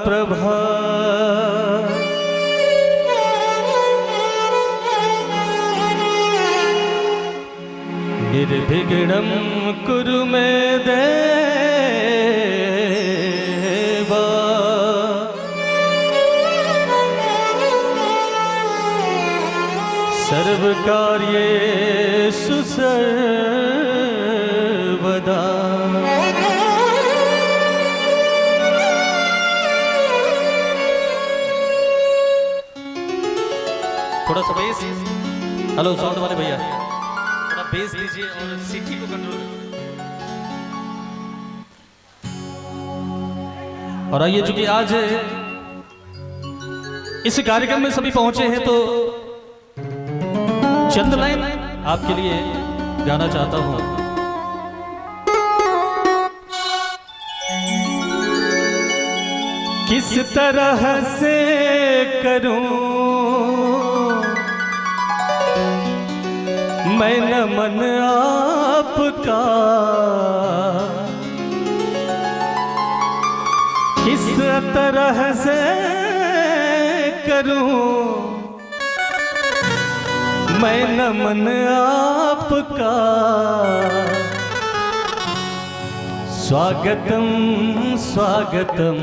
प्रभा निर्विघ्नं कुरु मे देवा सर्वकार्येषु सर्वदा। थोड़ा सा बेस, हेलो साउंड वाले भैया थोड़ा बेस दीजिए और सीटी को कंट्रोल करिए। और आइए, चूंकि आज इस कार्यक्रम में सभी पहुंचे हैं तो चंद लाइन आपके लिए गाना चाहता हूं। किस तरह से करूं मैं नमन आपका, किस तरह से करूं मैं नमन आपका। स्वागतम स्वागतम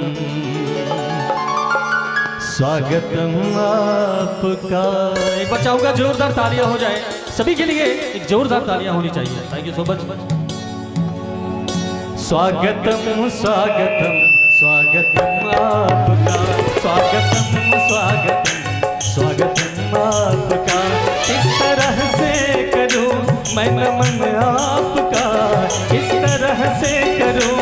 स्वागतम आपका। एक बार चाहूंगा जोरदार तालियां हो जाए सभी के लिए, एक जोरदार तालियां होनी चाहिए। Thank you so much. स्वागतम स्वागतम स्वागतम आपका, स्वागतम स्वागतम स्वागतम आपका। किस तरह से करूं मैं नमन आपका, किस तरह से करूं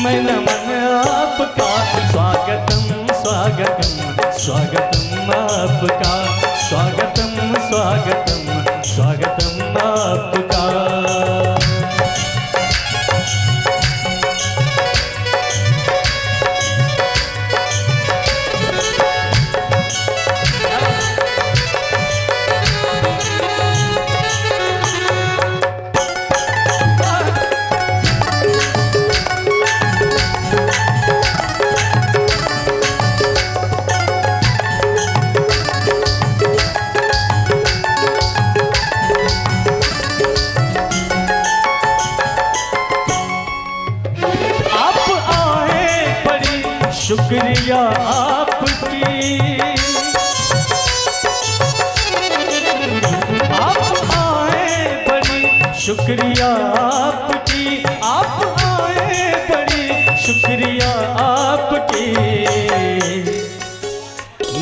मैं नमन आपका। स्वागतम स्वागतम स्वागतम आपका, स्वागतम स्वागतम स्वागतम आपका। शुक्रिया आपकी, आप आए बड़ी शुक्रिया आपकी, आप आए बड़ी शुक्रिया आपकी।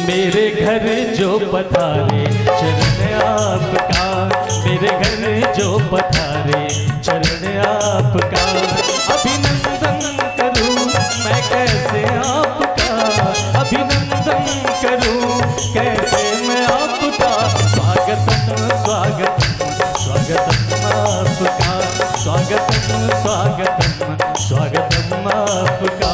मेरे घर जो पधारे चरण आपका, मेरे घर जो पधारे चरण आपका। अभिनंदन करूं मैं कैसे आपका, अभिनंदन करूं कैसे मैं आपका। स्वागतम स्वागतम स्वागतम आपका, स्वागतम स्वागतम स्वागतम आपका।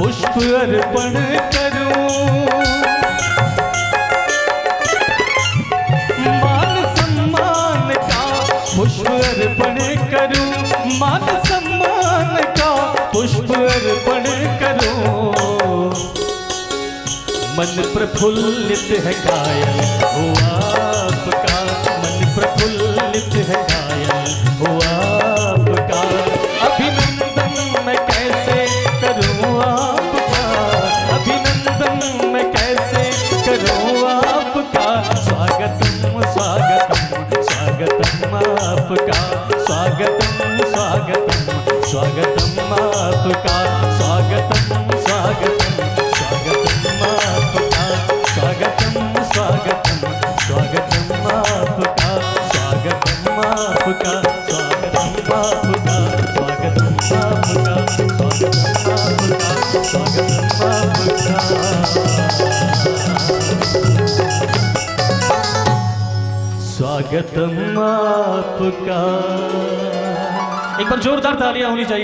पुष्प अर्पण करूं, मान सम्मान का पुष्प अर्पण करूं, मान सम्मान का पुष्प अर्पण करूं। मन प्रफुल्लित है कायल हुआ आपका, मन प्रफुल्लित है कायल हुआ आपका। अभिनंदन मैं कैसे करूं आपका, अभिनंदन मैं कैसे करूं आपका। स्वागतम स्वागतम स्वागतम आपका, स्वागतम स्वागतम स्वागतम आपका। स्वागतम स्वागतम स्वागतम आपका, स्वागतम स्वागतम स्वागतम आपका। स्वागतम आपका, स्वागतम आपका। स्वागतम आपका। एक बार जोरदार तालियां होनी चाहिए।